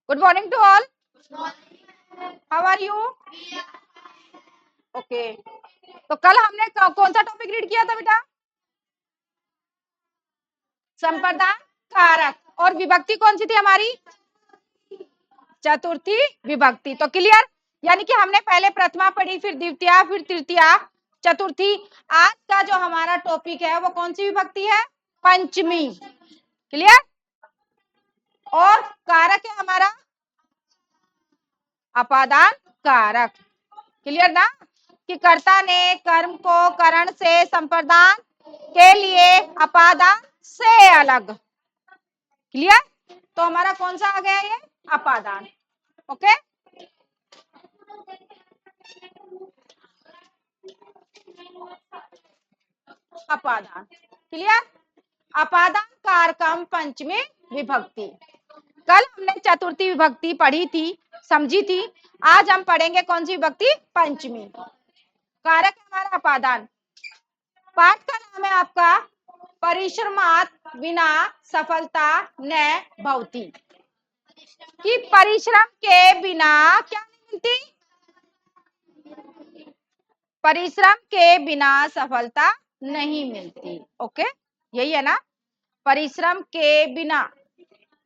Good morning to all. How are you? Okay. तो कल हमने कौन सा टॉपिक रीड किया था बेटा? संप्रदान कारक. और विभक्ति कौन सी थी हमारी? चतुर्थी विभक्ति. तो क्लियर. यानी कि हमने पहले प्रथमा पढ़ी, फिर द्वितीया, फिर तृतीया, चतुर्थी. आज का जो हमारा टॉपिक है वो कौन सी विभक्ति है? पंचमी. क्लियर. और कारक है हमारा अपादान कारक. क्लियर ना, कि कर्ता ने कर्म को करण से संप्रदान के लिए अपादान से अलग. क्लियर. तो हमारा कौन सा आ गया ये? अपादान. ओके. अपादान. क्लियर. अपादान कारकम पंचमी विभक्ति. कल हमने चतुर्थी विभक्ति पढ़ी थी, समझी थी. आज हम पढ़ेंगे कौन सी विभक्ति? पंचमी. कारक हमारा अपादान. पाठ का नाम है आपका परिश्रमात बिना सफलता न भवती. कि परिश्रम के बिना क्या नहीं मिलती? परिश्रम के बिना सफलता नहीं मिलती. ओके, यही है ना, परिश्रम के बिना.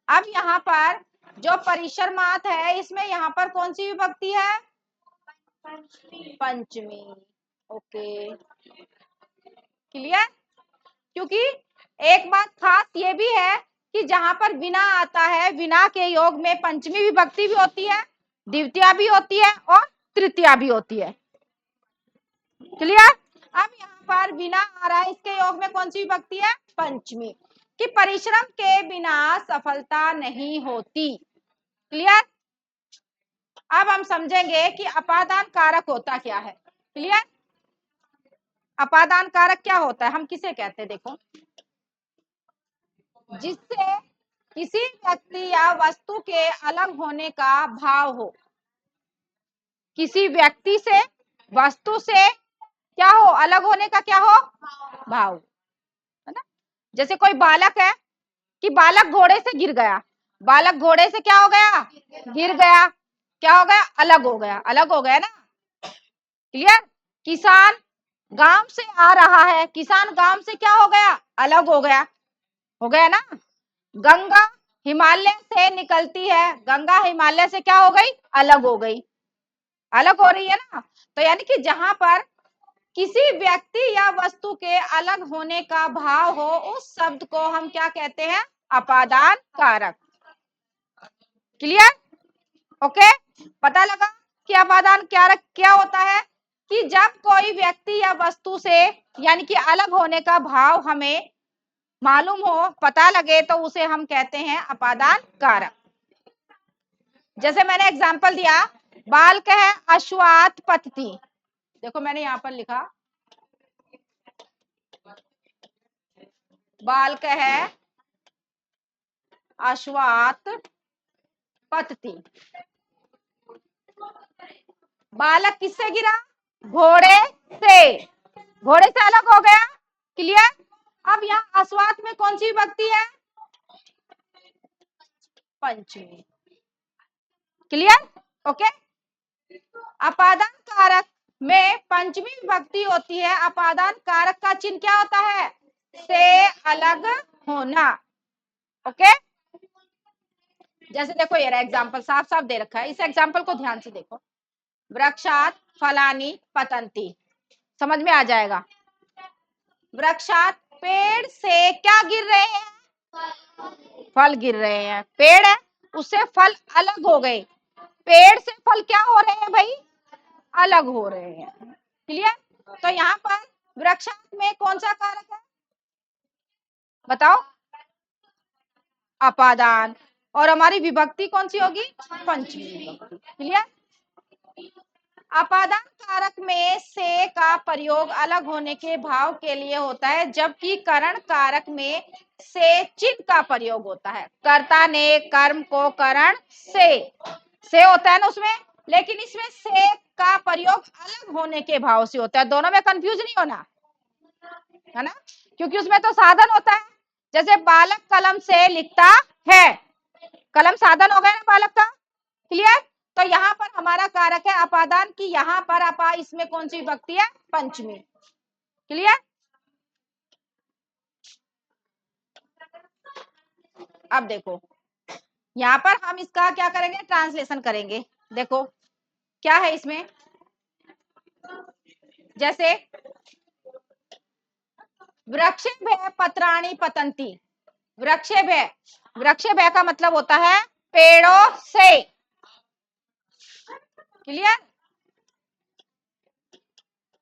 अब यहाँ पर जो परिश्रमात है इसमें यहाँ पर कौन सी विभक्ति है? पंचमी. Okay, clear. क्योंकि एक बात खास ये भी है कि जहां पर बिना आता है, बिना के योग में पंचमी विभक्ति भी होती है, द्वितीया भी होती है और तृतीया भी होती है. क्लियर. अब यहाँ पर बिना आ रहा है, इसके योग में कौन सी विभक्ति है? पंचमी. कि परिश्रम के बिना सफलता नहीं होती. क्लियर. अब हम समझेंगे कि अपादान कारक होता क्या है. क्लियर. अपादान कारक क्या होता है, हम किसे कहते हैं? देखो, जिससे किसी व्यक्ति या वस्तु के अलग होने का भाव हो. किसी व्यक्ति से, वस्तु से क्या हो? अलग होने का क्या हो? भाव. है ना. जैसे कोई बालक है, कि बालक घोड़े से गिर गया. बालक घोड़े से क्या हो गया? गिर गया. क्या हो गया? अलग हो गया. अलग हो गया ना. क्लियर. किसान गांव से आ रहा है, किसान गांव से क्या हो गया? अलग हो गया. हो गया ना. गंगा हिमालय से निकलती है, गंगा हिमालय से क्या हो गई? अलग हो गई. अलग हो रही है ना. तो यानी कि जहां पर किसी व्यक्ति या वस्तु के अलग होने का भाव हो, उस शब्द को हम क्या कहते हैं? अपादान कारक. क्लियर. ओके. पता लगा कि अपादान कारक क्या होता है? कि जब कोई व्यक्ति या वस्तु से यानी कि अलग होने का भाव हमें मालूम हो, पता लगे, तो उसे हम कहते हैं अपादान कारक. जैसे मैंने एग्जांपल दिया, बालक है अश्वात पतति. देखो मैंने यहां पर लिखा, बालक है अश्वात पतति. बालक किससे गिरा? घोड़े से. घोड़े से अलग हो गया. क्लियर. अब यहाँ अश्वात में कौन सी विभक्ति है? पंचमी. क्लियर. ओके. अपादान कारक में पंचमी विभक्ति होती है. अपादान कारक का चिन्ह क्या होता है? से अलग होना. ओके. जैसे देखो ये एग्जांपल साफ साफ दे रखा है, इस एग्जांपल को ध्यान से देखो. वृक्षात फलानी पतंती. समझ में आ जाएगा. वृक्षात पेड़ से क्या गिर रहे हैं? फल गिर रहे हैं. पेड़ है, उससे फल अलग हो गए. पेड़ से फल क्या हो रहे हैं भाई? अलग हो रहे हैं. क्लियर. तो यहाँ पर वृक्षात में कौन सा कारक है? बताओ. अपादान. और हमारी विभक्ति कौन सी होगी? पंचमी विभक्ति. क्लियर. अपादान कारक में से का प्रयोग अलग होने के भाव के लिए होता है, जबकि करण कारक में से चिन्ह का प्रयोग होता है. कर्ता ने कर्म को करण से होता है ना उसमें, लेकिन इसमें से का प्रयोग अलग होने के भाव से होता है. दोनों में कंफ्यूज नहीं होना है ना, क्योंकि उसमें तो साधन होता है. जैसे बालक कलम से लिखता है, कलम साधन हो गया ना बालक का, क्लियर। तो यहाँ पर हमारा कारक है अपादान की, यहाँ पर अपा, इसमें कौन सी विभक्ति है, पंचमी, क्लियर। अब देखो यहाँ पर हम इसका क्या करेंगे, ट्रांसलेशन करेंगे। देखो क्या है इसमें, जैसे वृक्षेभ्य पत्राणि पतंती, वृक्षेभ्य, वृक्षेभ्य का मतलब होता है पेड़ों से, क्लियर,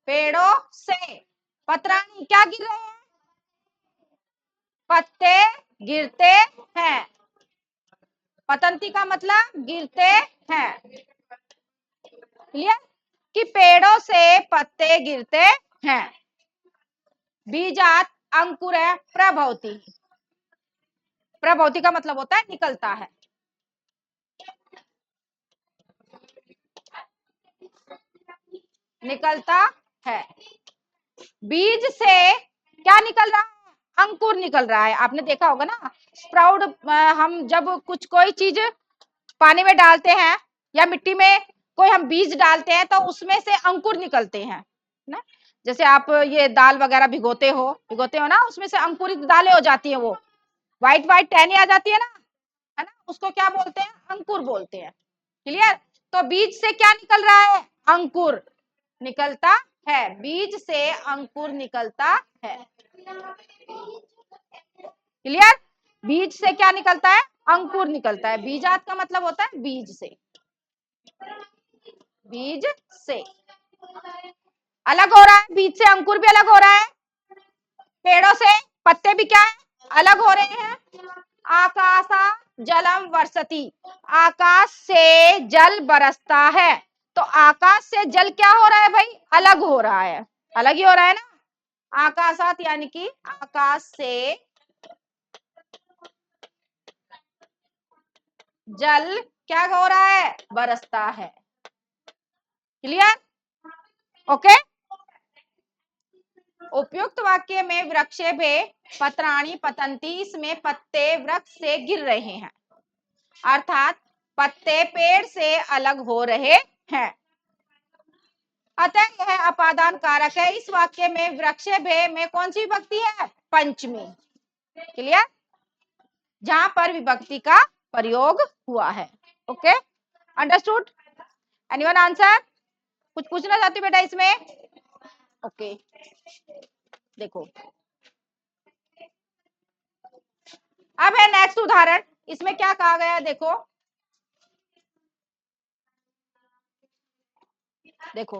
पेड़ों से, पत्राणि क्या गिर रहे हैं, पत्ते गिरते हैं, पतंती का मतलब गिरते हैं, क्लियर, कि पेड़ों से पत्ते गिरते हैं। बीजात अंकुर प्रभवती, प्रभवती का मतलब होता है निकलता है, निकलता है। बीज से क्या निकल रहा है, अंकुर निकल रहा है। आपने देखा होगा ना स्प्राउट, हम जब कुछ कोई चीज पानी में डालते हैं या मिट्टी में कोई हम बीज डालते हैं तो उसमें से अंकुर निकलते हैं ना। जैसे आप ये दाल वगैरह भिगोते हो ना, उसमें से अंकुरित दालें हो जाती हैं, वो व्हाइट व्हाइट टहनी आ जाती है ना, उसको क्या बोलते हैं, अंकुर बोलते हैं, क्लियर। तो बीज से क्या निकल रहा है, अंकुर निकलता है, बीज से अंकुर निकलता है, क्लियर। बीज से क्या निकलता है, अंकुर निकलता है। बीजात का मतलब होता है बीज से, बीज से अलग हो रहा है, बीज से अंकुर भी अलग हो रहा है, पेड़ों से पत्ते भी क्या है, अलग हो रहे हैं। आकाशा जलम वर्षति, आकाश से जल बरसता है, तो आकाश से जल क्या हो रहा है भाई, अलग हो रहा है, अलग ही हो रहा है ना। आकाशात यानी कि आकाश से जल क्या हो रहा है, बरसता है, क्लियर, ओके। उपयुक्त वाक्य में वृक्षेभ्य पत्राणि पतंती, इसमें पत्ते वृक्ष से गिर रहे हैं, अर्थात पत्ते पेड़ से अलग हो रहे हैं, अतः यह अपादान कारक है। इस वाक्य में वृक्षेभ्य में कौन सी विभक्ति है, पंचमी, क्लियर, जहां पर विभक्ति का प्रयोग हुआ है, ओके, अंडरस्टूड, एनीवन आंसर, कुछ पूछना चाहती बेटा इसमें, ओके। देखो अब है नेक्स्ट उदाहरण, इसमें क्या कहा गया है, देखो देखो,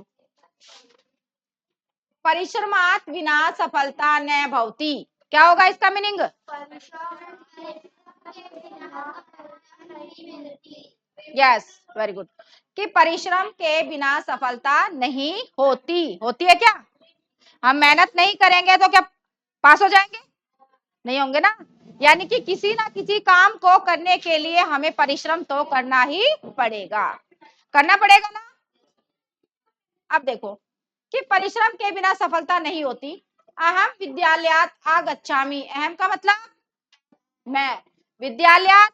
परिश्रमात विना सफलता न भवति, क्या होगा इसका मीनिंग, यस वेरी गुड, कि परिश्रम के बिना सफलता नहीं होती, होती है क्या, हम मेहनत नहीं करेंगे तो क्या पास हो जाएंगे, नहीं होंगे ना। यानी कि किसी ना किसी काम को करने के लिए हमें परिश्रम तो करना ही पड़ेगा, करना पड़ेगा ना। अब देखो कि परिश्रम के बिना सफलता नहीं होती। अहम विद्यालयात आगच्छामि, अहम का मतलब मैं, विद्यालयात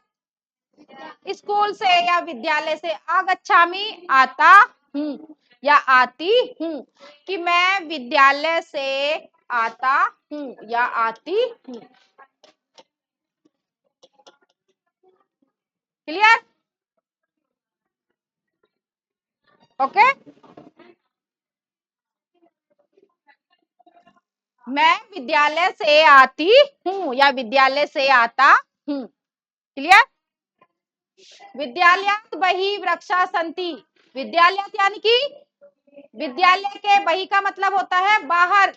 स्कूल से या विद्यालय से, आगच्छामि आता हूँ या आती हूँ, कि मैं विद्यालय से आता हूँ या आती हूँ, क्लियर, ओके। मैं विद्यालय से आती हूँ या विद्यालय से आता हूँ, क्लियर। विद्यालयात बहि वृक्षा सन्ति, विद्यालयात यानी कि विद्यालय के बहि का मतलब होता है बाहर,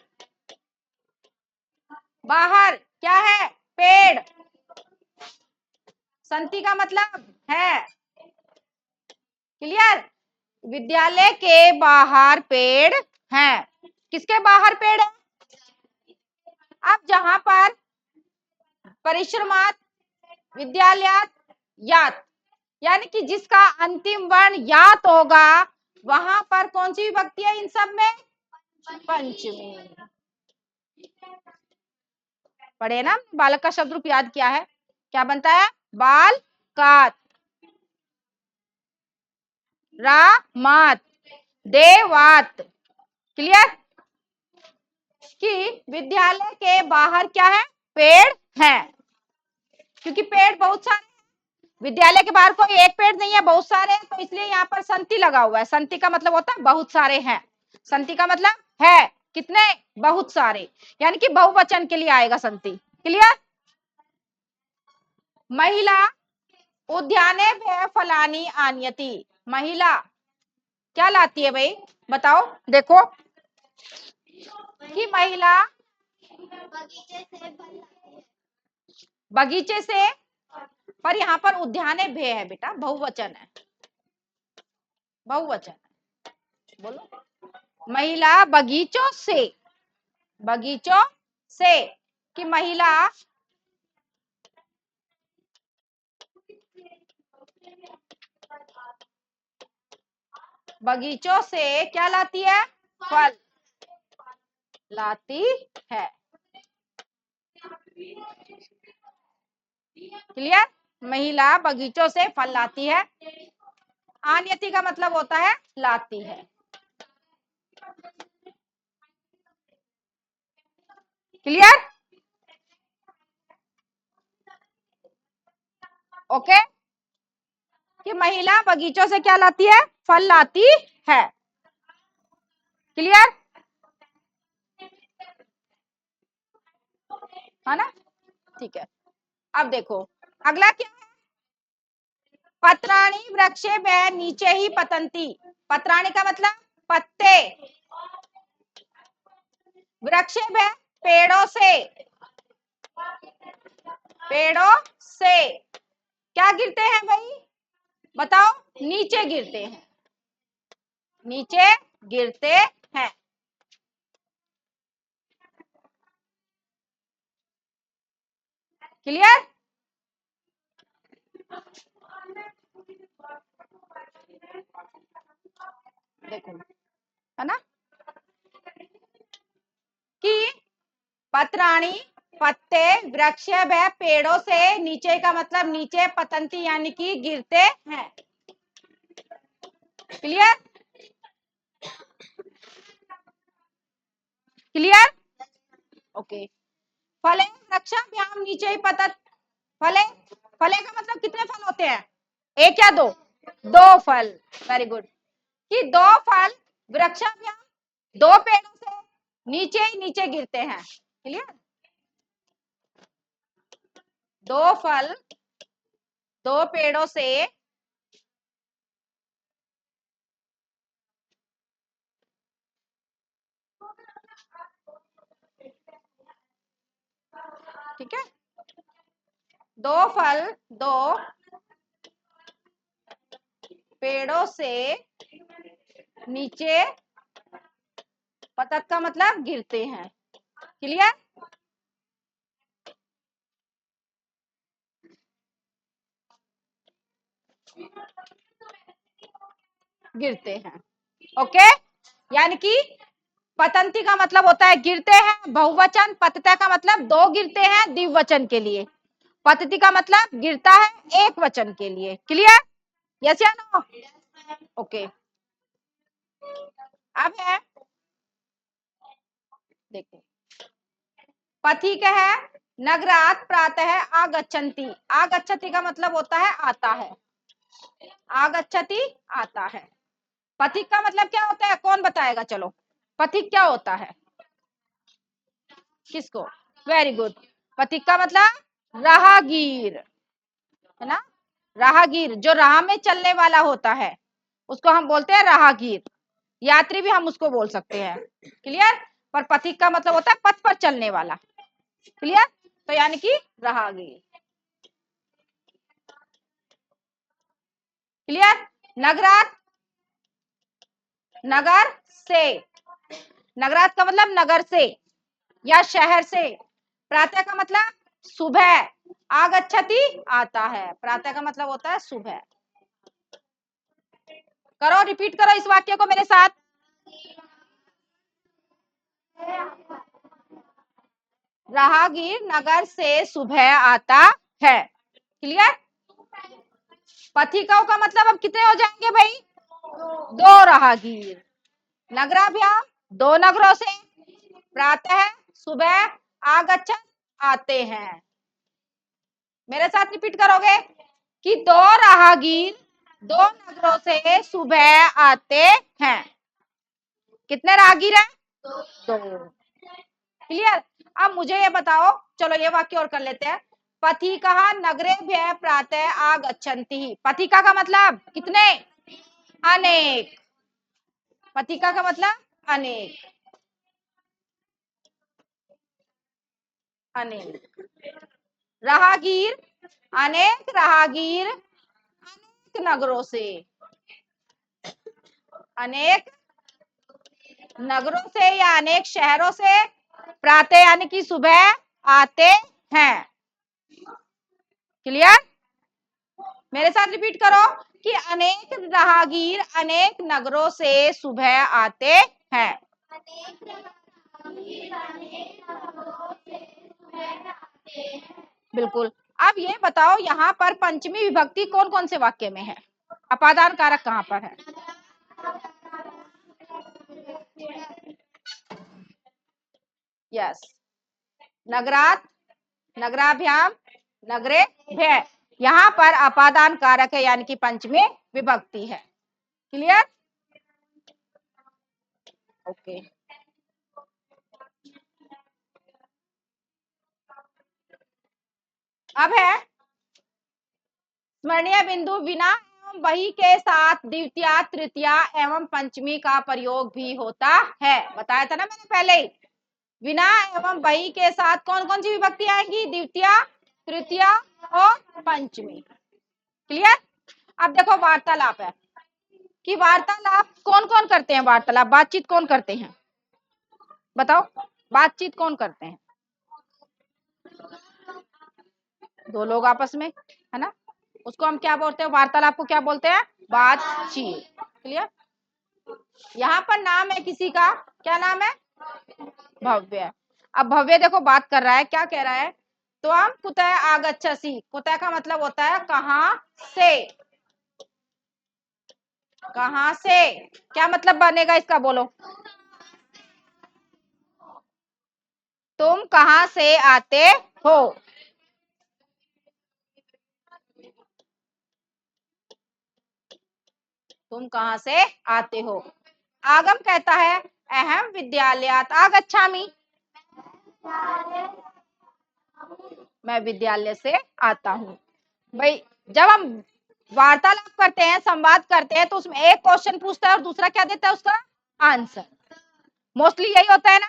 बाहर क्या है, पेड़, संति का मतलब है, क्लियर, विद्यालय के बाहर पेड़ हैं, किसके बाहर पेड़ है, अब जहां पर परिश्रमात विद्यालयात यात, यानी कि जिसका अंतिम वर्ण यात होगा वहां पर कौन सी विभक्ति है इन सब में, पंचमी, पढ़े ना, बालक का शब्द रूप याद किया है, क्या बनता है, बाल कात, रामात, देवात। क्लियर? कि विद्यालय के बाहर क्या है? पेड़ है, क्योंकि पेड़ बहुत सारे, विद्यालय के बाहर कोई एक पेड़ नहीं है, बहुत सारे हैं, तो इसलिए यहाँ पर संति लगा हुआ है। संति का मतलब होता है बहुत सारे हैं, संति का मतलब है कितने? बहुत सारे, यानी कि बहुवचन के लिए आएगा संति। क्लियर? महिला उद्याने भे फलानी आनयति, महिला क्या लाती है भाई? बताओ, देखो कि महिला बगीचे से, पर यहाँ पर उद्याने भे है बेटा, बहुवचन है, बहुवचन है। बोलो, महिला बगीचों से, बगीचों से, कि महिला बगीचों से क्या लाती है? फल लाती है। क्लियर? महिला बगीचों से फल लाती है। आनयति का मतलब होता है लाती है। क्लियर? ओके, कि महिला बगीचों से क्या लाती है? फल लाती है। क्लियर? है ना? ठीक है, अब देखो अगला क्या है? पत्राणि वृक्षे व नीचे ही पतंती। पत्राणि का मतलब पत्ते, वृक्षे व पेड़ों से, पेड़ों से क्या गिरते हैं भाई? बताओ, नीचे गिरते हैं, नीचे गिरते हैं। क्लियर? देखो, है ना, कि पत्राणि पत्ते, वृक्ष व पेड़ों से, नीचे का मतलब नीचे, पतंती यानी कि गिरते हैं। क्लियर? क्लियर? ओके, फले वृक्षाभ्याम नीचे ही पतत, फले, फले का मतलब कितने फल होते हैं? एक या दो? दो फल। वेरी गुड, कि दो फल वृक्षाभ्याम, दो पेड़ों से नीचे ही नीचे गिरते हैं। क्लियर? दो फल दो पेड़ों से ठीक है, दो फल दो पेड़ों से नीचे, पतत का मतलब गिरते हैं। क्लियर? गिरते हैं। ओके, यानी कि पतंती का मतलब होता है गिरते हैं बहुवचन, पतता का मतलब दो गिरते हैं द्विवचन के लिए, पतती का मतलब गिरता है एक वचन के लिए। क्लियर? यस या नो? ओके, अब है, देखो पथिक है, नगरात प्रातः आगच्छन्ति। आगच्छति का मतलब होता है आता है, आगच्छति आता है। पथिक का मतलब क्या होता है? कौन बताएगा? चलो, पथिक क्या होता है? किसको? वेरी गुड, पथिक का मतलब राहगीर, है ना, राहगीर जो राह में चलने वाला होता है उसको हम बोलते हैं राहगीर, यात्री भी हम उसको बोल सकते हैं। क्लियर? पर पथिक का मतलब होता है पथ पर चलने वाला। क्लियर? तो यानी कि राहगीर। क्लियर? नगरात, नगर से, नगरात का मतलब नगर से या शहर से। प्रातः का मतलब सुबह, आगच्छति आता है, प्रातः का मतलब होता है सुबह। करो, रिपीट करो इस वाक्य को मेरे साथ। राहगीर नगर से सुबह आता है। क्लियर? पथिकाओं का मतलब अब कितने हो जाएंगे भाई? दो राहगीर। नगराभ्याम, दो नगरों से प्रातः सुबह आगच्छन् आते हैं। मेरे साथ रिपीट करोगे कि दो राहगीर दो नगरों से सुबह आते हैं। कितने राहगीर हैं? दो। क्लियर? अब मुझे ये बताओ, चलो ये वाक्य और कर लेते हैं। पथिकः नगरेभ्यः प्रातः आगच्छन्ति। पथिका का मतलब कितने? अनेक। पथिका का मतलब अनेक, अनेक राहगीर, अनेक राहगीर अनेक नगरों से, अनेक नगरों से या अनेक शहरों से प्रातः यानी कि सुबह आते हैं। क्लियर? मेरे साथ रिपीट करो कि अनेक राहगीर अनेक नगरों से सुबह आते हैं। बिल्कुल। अब ये बताओ यहाँ पर पंचमी विभक्ति कौन कौन से वाक्य में है? अपादान कारक कहाँ पर है? यस, नगरात, नगराभ्याम, नगरे भ्य, यहाँ पर अपादान कारक है यानी कि पंचमी विभक्ति है। क्लियर? ओके। अब है स्मरणीय बिंदु, विना एवं वही के साथ द्वितीया तृतीया एवं पंचमी का प्रयोग भी होता है। बताया था ना मैंने पहले ही। विना एवं वही के साथ कौन कौन सी विभक्ति आएंगी? द्वितीया, तृतीया और पंचमी। क्लियर? अब देखो वार्तालाप है कि वार्तालाप कौन कौन करते हैं? वार्तालाप, बातचीत कौन करते हैं? बताओ, बातचीत कौन करते हैं? दो लोग आपस में, है ना? उसको हम क्या बोलते हैं? वार्तालाप को क्या बोलते हैं? बातचीत। क्लियर? यहाँ पर नाम है किसी का, क्या नाम है? भव्य। अब भव्य देखो बात कर रहा है, क्या कह रहा है? त्वं कुतः आगच्छसि। कुतः का मतलब होता है कहां से। कहां से क्या मतलब बनेगा इसका? बोलो, तुम कहां से आते हो? तुम कहां से आते हो? आगम कहता है अहम विद्यालयात आगच्छामि। मैं विद्यालय से आता हूँ। भाई जब हम वार्तालाप करते हैं, संवाद करते हैं, तो उसमें एक क्वेश्चन पूछता है और दूसरा क्या देता है उसका आंसर। मोस्टली यही होता है ना।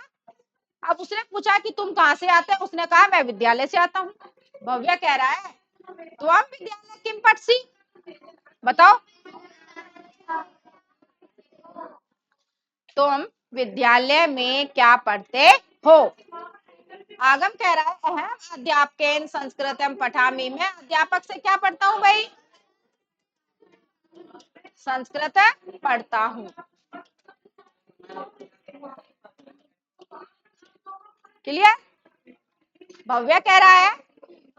अब उसने पूछा कि तुम कहां से आते हो, उसने कहा मैं विद्यालय से आता हूँ। भव्य कह रहा है तो हम विद्यालय किम पठसी। बताओ, तुम विद्यालय में क्या पढ़ते हो? आगम कह रहा है अहम अध्यापकेन संस्कृतम पठामि। मैं अध्यापक से क्या पढ़ता हूँ भाई? संस्कृत पढ़ता हूँ। क्लियर? भव्य कह रहा है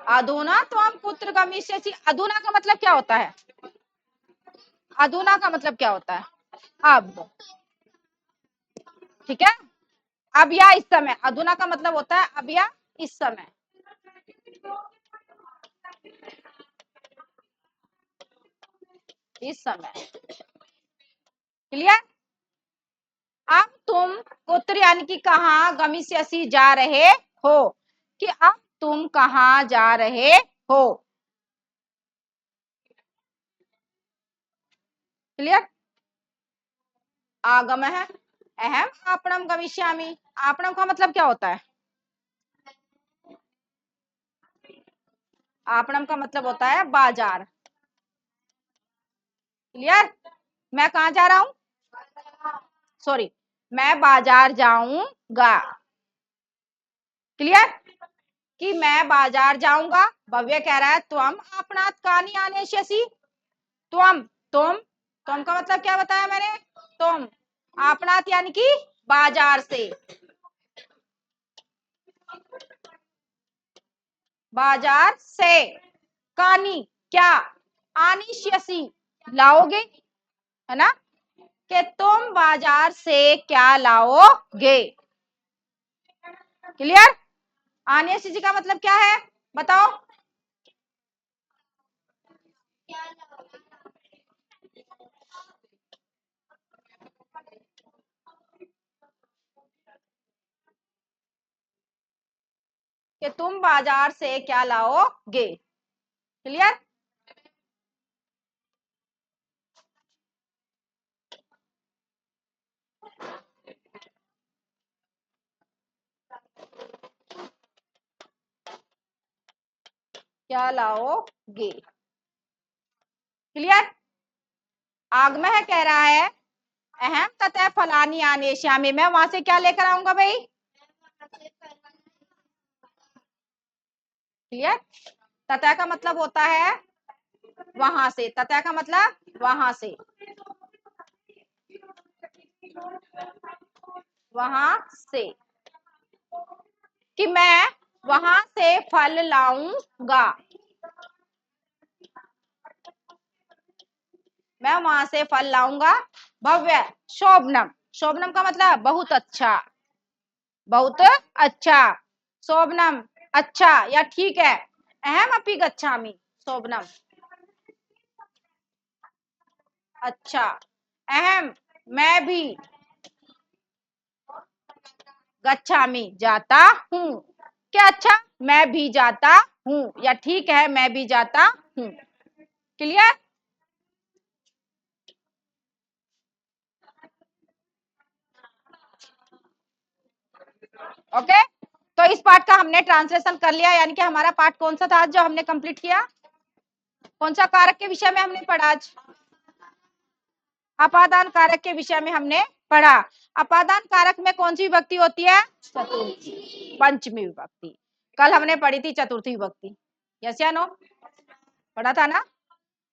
अधुना त्वं कुत्र गमिष्यसि। अधुना का मतलब क्या होता है? अधुना का मतलब क्या होता है? अब। ठीक है, अब या इस समय। अधुना का मतलब होता है अब या इस समय। इस समय। क्लियर? अब तुम कुत्र यानी कि कहाँ, गमिष्यसि जा रहे हो, कि अब तुम कहाँ जा रहे हो। क्लियर? आगम है अहम आपणम गमिष्यामि। आपणम का मतलब क्या होता है? आपणम का मतलब होता है बाजार। क्लियर? मैं कहा जा रहा हूं? सॉरी, मैं बाजार जाऊंगा। क्लियर? कि मैं बाजार जाऊंगा। भव्य कह रहा है त्वम आपणात कानि आनेष्यसि। त्वम, तुम का मतलब क्या बताया मैंने? तुम। आपणात यानी कि बाजार से। बाजार से। कानी क्या? आनिष्यसि लाओगे, है ना, कि तुम बाजार से क्या लाओगे। क्लियर। आनिष्यसि का मतलब क्या है बताओ। कि तुम बाजार से क्या लाओगे। क्लियर। क्या लाओगे। क्लियर। आगमय कह रहा है अहम तथा फलानी आनेश्यामी, मैं वहां से क्या लेकर आऊंगा भाई। क्लियर। तथा का मतलब होता है वहां से, तथा का मतलब वहां से, वहां से, कि मैं वहां से फल लाऊंगा, मैं वहां से फल लाऊंगा। भव्य शोभनम, शोभनम का मतलब बहुत अच्छा, बहुत अच्छा, शोभनम अच्छा या ठीक है। अहम अपि गच्छामि, शोभनम अच्छा, अहम मैं भी, गच्छामि जाता हूँ, क्या अच्छा मैं भी जाता हूँ, या ठीक है मैं भी जाता हूँ। क्लियर। ओके, तो इस पार्ट का हमने ट्रांसलेशन कर लिया, यानी कि हमारा पार्ट कौन सा था आज जो हमने कंप्लीट किया। कौन सा कारक के विषय में हमने पढ़ा आज। अपादान कारक के विषय में हमने पढ़ा। अपादान कारक में कौन सी विभक्ति होती है, चतुर्थी, पंचमी विभक्ति। कल हमने पढ़ी थी चतुर्थी विभक्ति, यस या नो, पढ़ा था ना।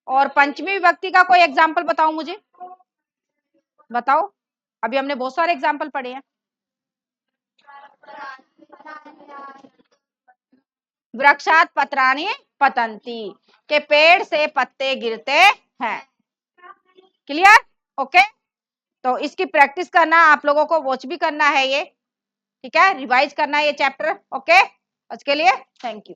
और पंचमी विभक्ति का कोई एग्जाम्पल बताओ मुझे, बताओ। अभी हमने बहुत सारे एग्जाम्पल पढ़े हैं। वृक्षात पत्राणि पतंती, के पेड़ से पत्ते गिरते हैं। क्लियर। ओके, तो इसकी प्रैक्टिस करना, आप लोगों को वॉच भी करना है ये, ठीक है, रिवाइज करना है ये चैप्टर। ओके, आज के लिए थैंक यू।